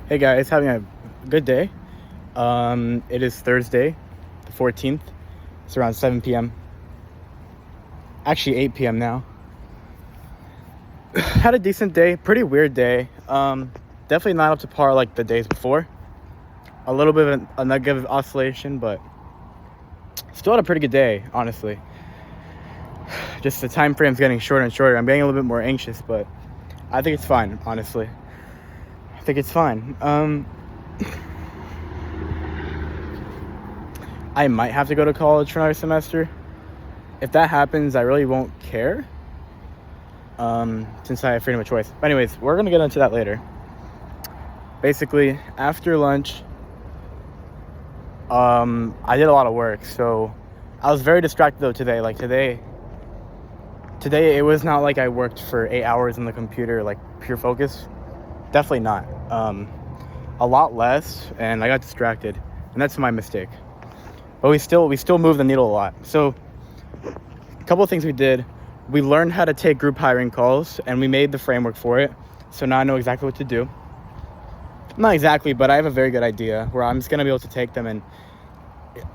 Hey guys, having a good day. It is Thursday, the 14th. It's around 7 p.m. Actually, 8 p.m. now. Had a decent day, pretty weird day. Definitely not up to par like the days before. A little bit of a negative oscillation, but still had a pretty good day, honestly. Just the time frame's getting shorter and shorter. I'm getting a little bit more anxious, but I think it's fine, honestly. I think it's fine. I might have to go to college for another semester. If that happens, I really won't care, since I have freedom of choice. But anyways, we're going to get into that later. Basically, after lunch, I did a lot of work, so I was very distracted though today. Like today it was not like I worked for 8 hours on the computer, like pure focus. Definitely not. A lot less, and I got distracted, and that's my mistake. But we still move the needle a lot. So a couple of things we did. We learned how to take group hiring calls, and we made the framework for it. So now I know exactly what to do. Not exactly, but I have a very good idea where I'm just going to be able to take them, and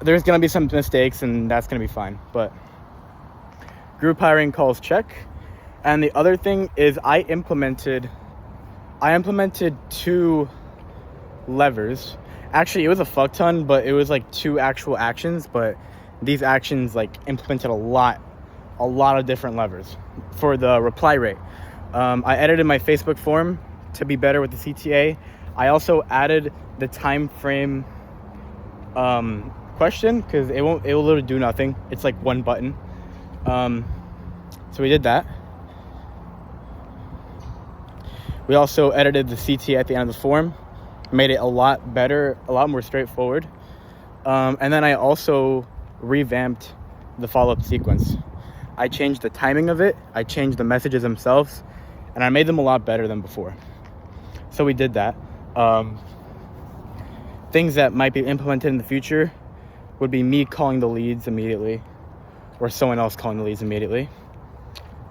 there's going to be some mistakes, and that's going to be fine. But group hiring calls, check. And the other thing is I implemented 2 levers. Actually, it was a fuck ton, but it was like 2 actual actions, but these actions like implemented a lot of different levers for the reply rate. I edited my Facebook form to be better with the CTA. I also added the time frame question, because it will literally do nothing. It's like one button. So we did that. We also edited the CTA at the end of the form, made it a lot better, a lot more straightforward. And then I also revamped the follow-up sequence. I changed the timing of it, I changed the messages themselves, and I made them a lot better than before. So we did that. Things that might be implemented in the future would be me calling the leads immediately, or someone else calling the leads immediately.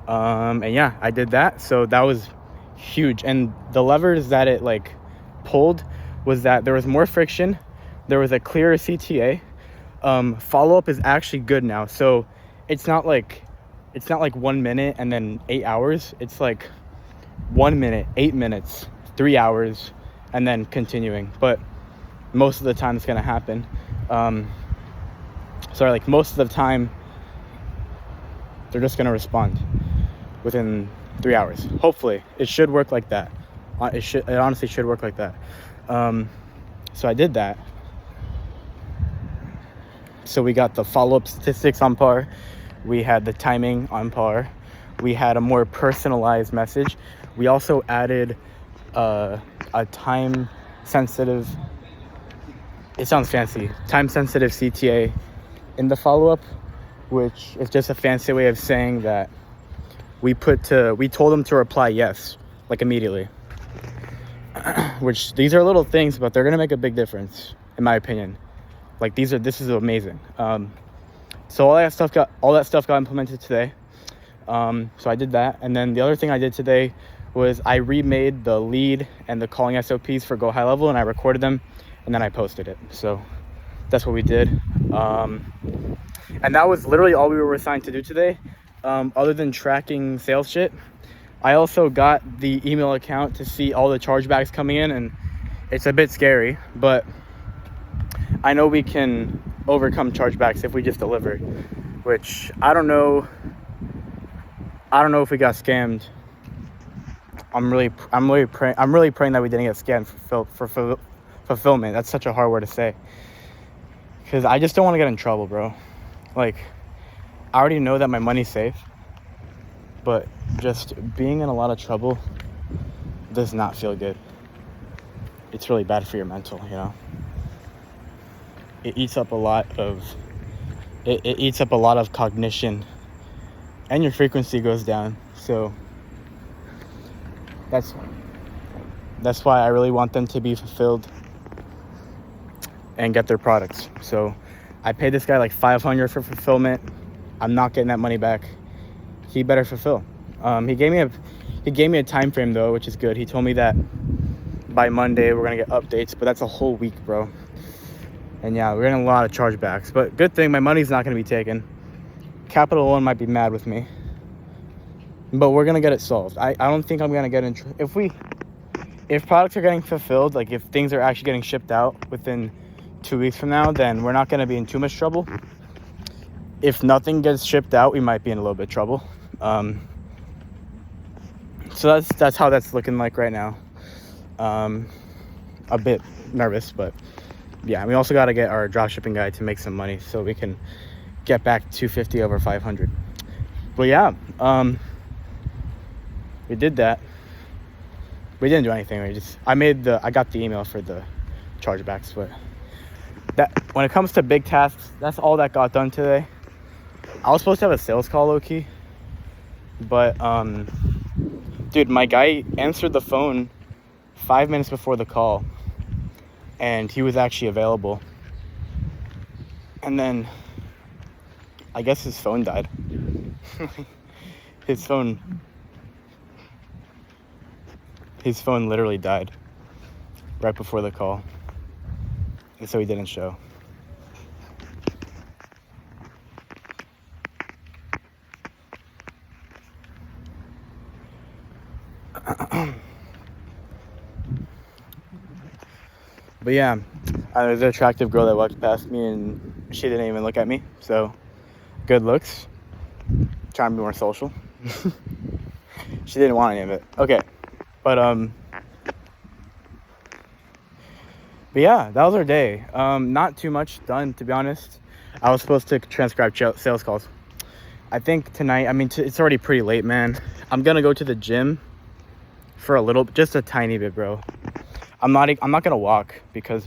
And yeah, I did that. So that was huge. And the levers that it like pulled was that there was more friction, there was a clearer CTA. Follow-up is actually good now. So it's not like 1 minute and then 8 hours. It's like 1 minute, 8 minutes, 3 hours, and then continuing. But most of the time it's gonna happen. Like most of the time they're just gonna respond within 3 hours. Hopefully it should work like that. It honestly should work like that. So I did that. So we got the follow-up statistics on par. We had the timing on par. We had a more personalized message. We also added a time-sensitive, it sounds fancy, time-sensitive CTA in the follow-up, which is just a fancy way of saying that we told them to reply yes, like immediately. Which these are little things, but they're gonna make a big difference, in my opinion. Like this is amazing. So all that stuff got implemented today. So I did that, and then the other thing I did today was I remade the lead and the calling SOPs for Go High Level, and I recorded them, and then I posted it. So that's what we did. And that was literally all we were assigned to do today, other than tracking sales shit. I also got the email account to see all the chargebacks coming in, and it's a bit scary, but I know we can overcome chargebacks if we just deliver, which I don't know if we got scammed. I'm really praying that we didn't get scammed for fulfillment. That's such a hard word to say, because I just don't want to get in trouble, bro. Like, I already know that my money's safe, but just being in a lot of trouble does not feel good. It's really bad for your mental, you know. It eats up a lot of cognition, and your frequency goes down. So that's why I really want them to be fulfilled and get their products. So I paid this guy like $500 for fulfillment. I'm not getting that money back. He better fulfill. He gave me a time frame though, which is good. He told me that by Monday we're gonna get updates, but that's a whole week, bro. And yeah, we're getting a lot of chargebacks, but good thing my money's not gonna be taken. Capital One might be mad with me, but we're gonna get it solved. I don't think I'm gonna get in if products are getting fulfilled, like if things are actually getting shipped out within 2 weeks from now, then we're not gonna be in too much trouble. If nothing gets shipped out, we might be in a little bit of trouble. So that's how that's looking like right now. A bit nervous, but yeah, we also got to get our dropshipping guy to make some money so we can get back 250 over 500. But yeah, we did that. We didn't do anything. I got the email for the chargebacks, but that when it comes to big tasks, that's all that got done today. I was supposed to have a sales call, low-key, but dude, my guy answered the phone 5 minutes before the call, and he was actually available. And then I guess his phone died. His phone literally died right before the call, and so he didn't show. But yeah, there's an attractive girl that walked past me and she didn't even look at me, so good looks. Trying to be more social. She didn't want any of it. Okay, but yeah, that was our day. Not too much done, to be honest. I was supposed to transcribe sales calls. I think tonight, it's already pretty late, man. I'm gonna go to the gym for just a tiny bit, bro. I'm not gonna walk because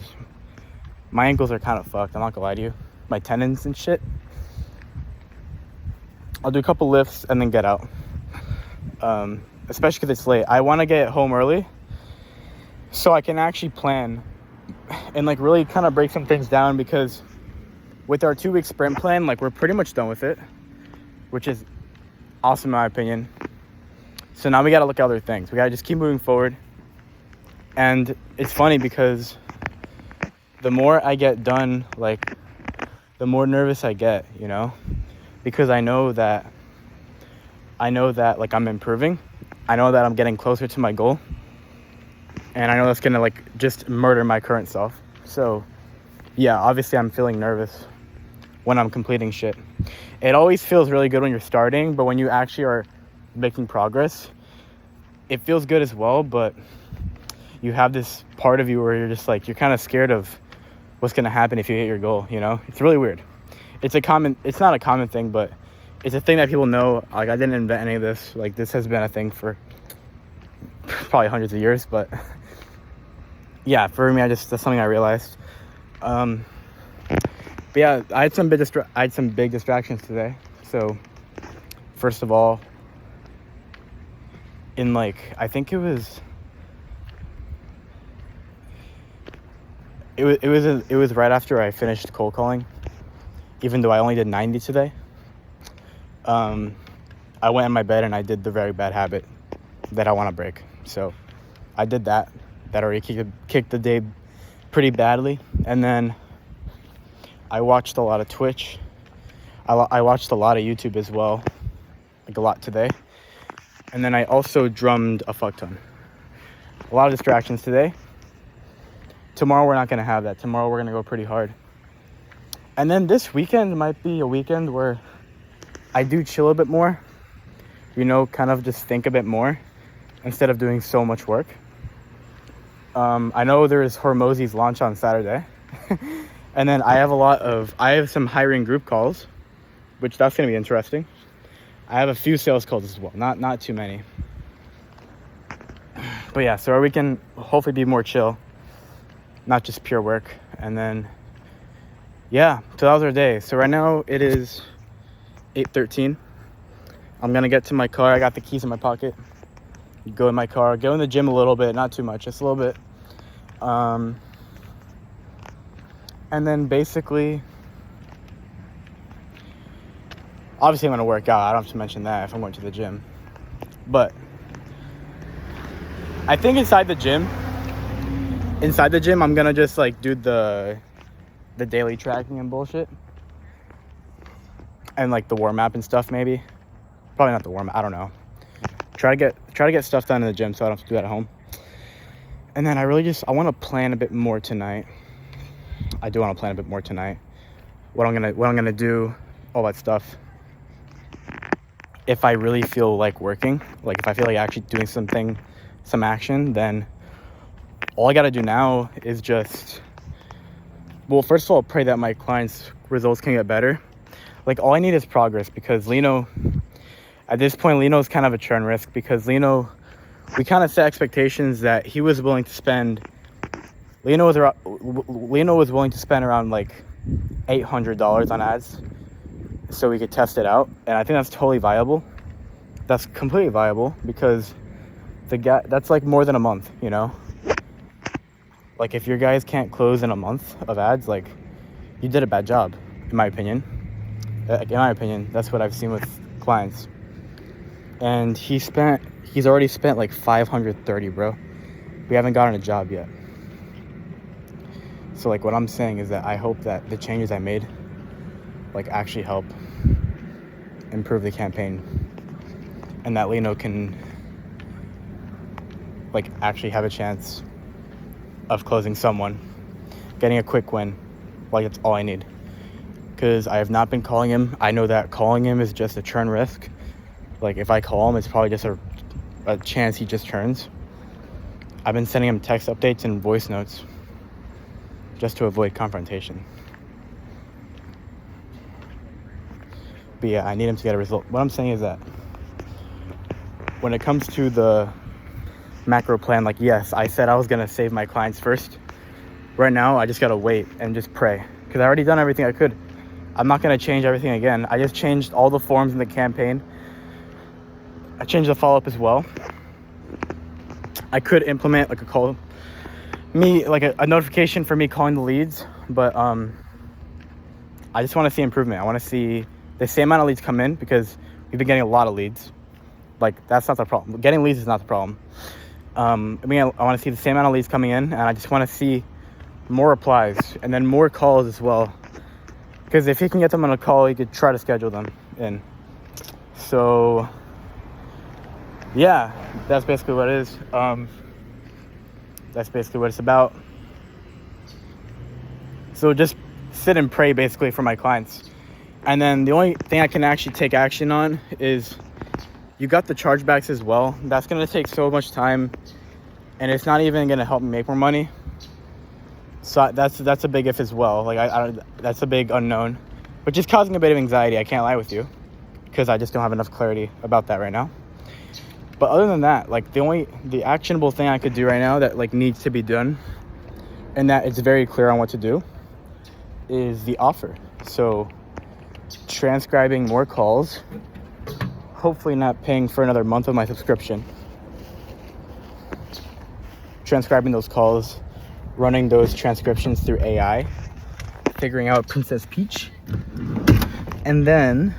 my ankles are kind of fucked. I'm not gonna lie to you. My tendons and shit. I'll do a couple lifts and then get out. Especially because it's late. I want to get home early so I can actually plan and like really kind of break some things down, because with our 2-week sprint plan, like we're pretty much done with it, which is awesome in my opinion. So now we got to look at other things. We got to just keep moving forward. And it's funny because the more I get done, like, the more nervous I get, you know? Because I know that, like, I'm improving. I know that I'm getting closer to my goal. And I know that's going to, like, just murder my current self. So, yeah, obviously I'm feeling nervous when I'm completing shit. It always feels really good when you're starting, but when you actually are making progress, it feels good as well, but you have this part of you where you're just like, you're kind of scared of what's going to happen if you hit your goal, you know? It's really weird. It's not a common thing, but it's a thing that people know. Like, I didn't invent any of this. Like, this has been a thing for probably hundreds of years, but yeah, for me, that's something I realized. But yeah, I had some big distractions today. So first of all, in like, I think it was right after I finished cold calling, even though I only did 90 today. I went in my bed and I did the very bad habit that I want to break. So I did that. That already kicked the day pretty badly. And then I watched a lot of Twitch. I watched a lot of YouTube as well, like a lot today. And then I also drummed a fuck ton. A lot of distractions today. Tomorrow we're not going to have that. Tomorrow we're going to go pretty hard. And then this weekend might be a weekend where I do chill a bit more. You know, kind of just think a bit more instead of doing so much work. I know there's Hormozi's launch on Saturday. And then I have some hiring group calls, which that's going to be interesting. I have a few sales calls as well. Not too many. But yeah, so we can hopefully be more chill. Not just pure work. And then, yeah, so that was our day. So right now it is 8:13. I'm going to get to my car. I got the keys in my pocket. Go in my car. Go in the gym a little bit. Not too much. Just a little bit. And then basically, obviously I'm going to work out. I don't have to mention that if I'm going to the gym. But I think inside the gym, inside the gym, I'm gonna just like do the daily tracking and bullshit, and like the warm up and stuff. Maybe, probably not the warm up. I don't know. Try to get stuff done in the gym so I don't have to do it at home. And then I want to plan a bit more tonight. I do want to plan a bit more tonight. What I'm gonna do, all that stuff. If I really feel like working, like if I feel like actually doing some action, then all I gotta do now is just, well, first of all, pray that my clients' results can get better. Like, all I need is progress, because Lino, at this point, Lino's kind of a churn risk, because Lino, we kind of set expectations that he was willing to spend. Lino was willing to spend around like $800 on ads so we could test it out, and I think that's totally viable. That's completely viable, because that's like more than a month, you know. Like, if your guys can't close in a month of ads, like, you did a bad job, in my opinion. That's what I've seen with clients. And he's already spent like $530, bro. We haven't gotten a job yet. So like, what I'm saying is that I hope that the changes I made like actually help improve the campaign, and that Lino can like actually have a chance of closing someone, getting a quick win. Like, that's all I need, because I have not been calling him. I know that calling him is just a churn risk. Like, if I call him, it's probably just a chance he just churns. I've been sending him text updates and voice notes just to avoid confrontation. But yeah, I need him to get a result. What I'm saying is that when it comes to the macro plan, like, yes, I said I was gonna save my clients first. Right now, I just gotta wait and just pray, because I already done everything I could. I'm not gonna change everything again. I just changed all the forms in the campaign. I changed the follow-up as well. I could implement like a notification for me calling the leads, but I just want to see improvement. I want to see the same amount of leads come in, because we've been getting a lot of leads. Like, that's not the problem. Getting leads is not the problem. I want to see the same amount of leads coming in, and I just want to see more replies and then more calls as well. Because if he can get them on a call, he could try to schedule them in. So yeah, that's basically what it is. That's basically what it's about. So just sit and pray basically for my clients. And then the only thing I can actually take action on is, you got the chargebacks as well. That's going to take so much time, and it's not even going to help me make more money. So that's a big if as well. Like, that's a big unknown, which is causing a bit of anxiety. I can't lie with you, because I just don't have enough clarity about that right now. But other than that, like, the actionable thing I could do right now that like needs to be done, and that it's very clear on what to do, is the offer. So transcribing more calls, hopefully not paying for another month of my subscription. Transcribing those calls, running those transcriptions through AI, figuring out Princess Peach, and then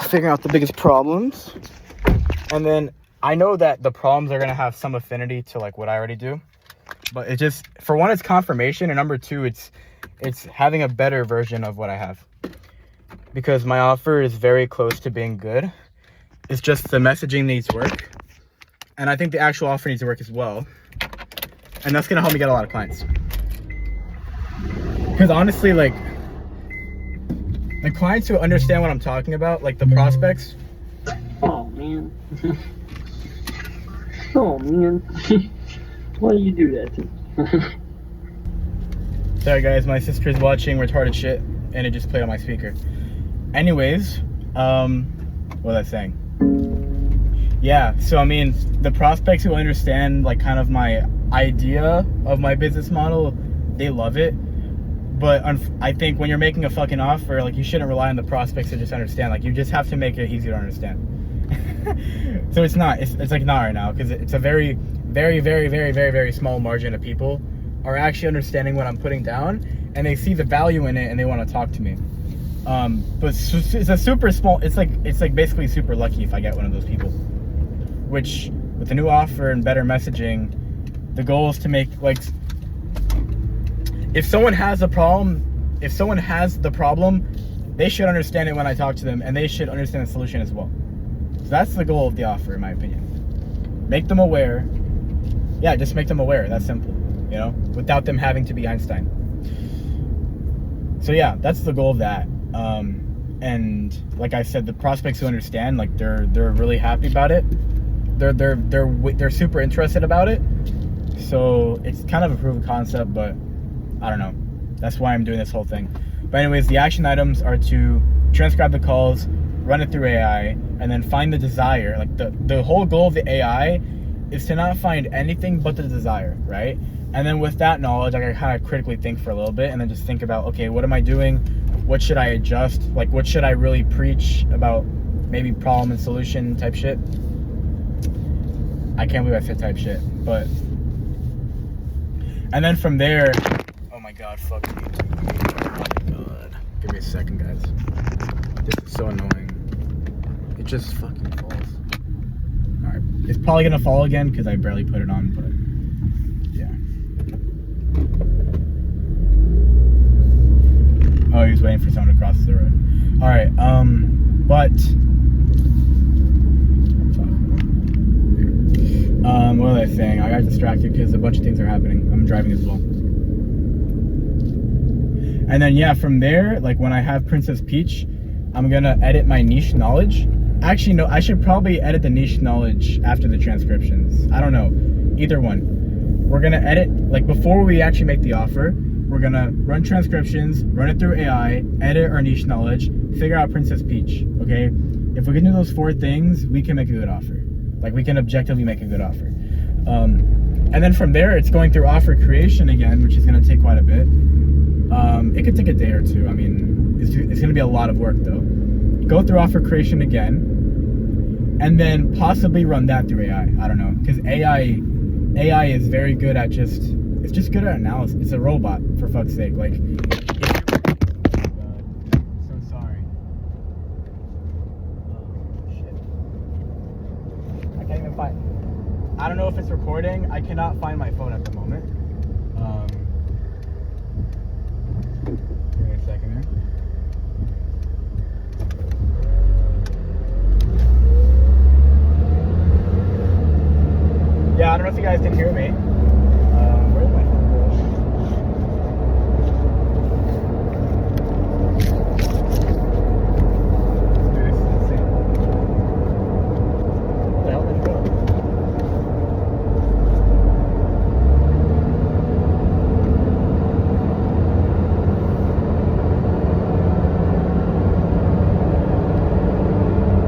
figuring out the biggest problems. And then I know that the problems are going to have some affinity to like what I already do, but it just, for one, it's confirmation, and number two, it's having a better version of what I have, because my offer is very close to being good. It's just the messaging needs work, and I think the actual offer needs to work as well, and that's going to help me get a lot of clients. Because honestly, like, the clients who understand what I'm talking about, like the prospects. Oh man. Oh man. Why do you do that to me? Sorry guys, my sister's watching retarded shit and it just played on my speaker. Anyways, what was I saying? Yeah, so I mean, the prospects who understand like kind of my idea of my business model, they love it. But I think when you're making a fucking offer, like, you shouldn't rely on the prospects to just understand. Like, you just have to make it easy to understand. So it's like not right now, because it's a very, very, very, very, very, very small margin of people are actually understanding what I'm putting down, and they see the value in it, and they want to talk to me. But it's a super small. It's like basically super lucky if I get one of those people. Which, with the new offer and better messaging, The goal is to make, like, if someone has the problem, they should understand it when I talk to them, and they should understand the solution as well. So that's the goal of the offer, in my opinion. Make them aware. Yeah, just make them aware. That's simple, you know, without them having to be Einstein. So yeah, that's the goal of that. And like I said, the prospects who understand, like, they're really happy about it. They're super interested about it. So it's kind of a proof of concept, but I don't know. That's why I'm doing this whole thing. But anyways, the action items are to transcribe the calls, run it through AI, and then find the desire. Like, the whole goal of the AI is to not find anything but the desire, right? And then with that knowledge, I can kind of critically think for a little bit and then just think about, okay, what am I doing? What should I adjust? Like, what should I really preach about? Maybe problem and solution type shit. I can't believe I said type shit, but... And then from there... Oh my god, fuck me. Oh my god. Give me a second, guys. This is so annoying. It just fucking falls. Alright. It's probably gonna fall again because I barely put it on, but... Yeah. Oh, he was waiting for someone to cross the road. Alright, but... What was I saying? I got distracted because a bunch of things are happening. I'm driving as well. And then, yeah, from there, like, when I have Princess Peach, I'm gonna edit my niche knowledge. Actually, no, I should probably edit the niche knowledge after the transcriptions. I don't know. Either one. We're gonna edit, like, before we actually make the offer, we're gonna run transcriptions, run it through AI, edit our niche knowledge, figure out Princess Peach, okay? If we can do those 4 things, we can make a good offer. Like, we can objectively make a good offer. And then from there, it's going through offer creation again, which is going to take quite a bit. It could take a day or 2. I mean, it's going to be a lot of work, though. Go through offer creation again, and then possibly run that through AI. I don't know, because AI is very good at it's just good at analysis. It's a robot, for fuck's sake. Like, so sorry. Shit. I can't even find. I don't know if it's recording. I cannot find my phone at the moment. Give me a second here. Yeah, I don't know if you guys can hear me. Where's my phone? Dude, this is insane. Where the hell did it go?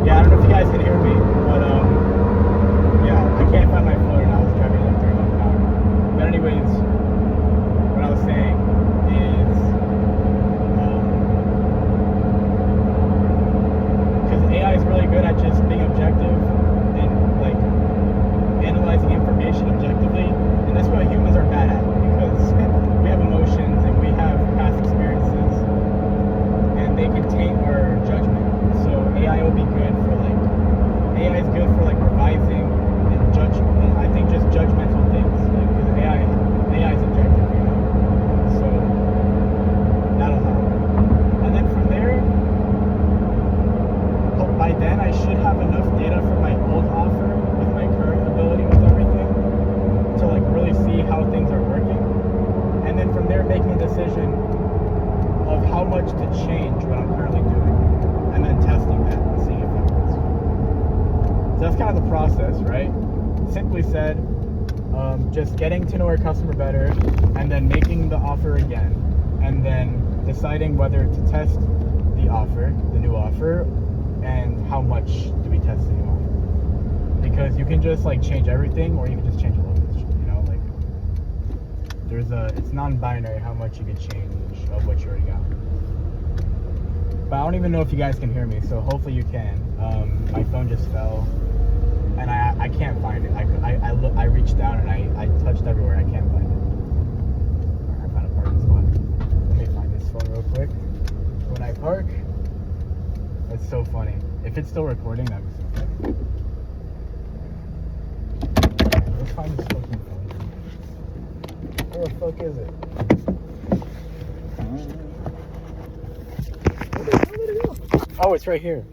Yeah, I don't know if you guys can hear me, but yeah, I can't find my phone and I was driving like 3 miles an hour. But anyways, what I was saying is, because AI is really good at just being objective and, like, analyzing information objectively, and that's what humans are bad at, because we have emotions and we have past experiences, and they can taint our judgment. So AI will be good for, like, AI is good for, like, revising and judgment. I think just judgmental things, like, because AI is objective, you know. So that'll help. And then from there, by then I should have enough data from my old offer with my current ability with everything to, like, really see how things are working. And then from there, making a decision of how much to change what I'm currently doing, and then testing that and seeing if that works. So that's kind of the process, right? Simply said, just getting to know our customer better, and then making the offer again, and then deciding whether to test the offer, the new offer, and how much do we test the new offer. Because you can just, like, change everything, or you can just change a little bit, you know, like, it's non-binary how much you can change of what you already got. But I don't even know if you guys can hear me, so hopefully you can. My phone just fell, and I can't find it. I reached down and I touched everywhere. I can't find it. Alright, I found a parking spot. Let me find this phone real quick. When I park, it's so funny. If it's still recording, that'd be so funny. Let's find this fucking phone. Where the fuck is it? Where did it go? Oh, it's right here.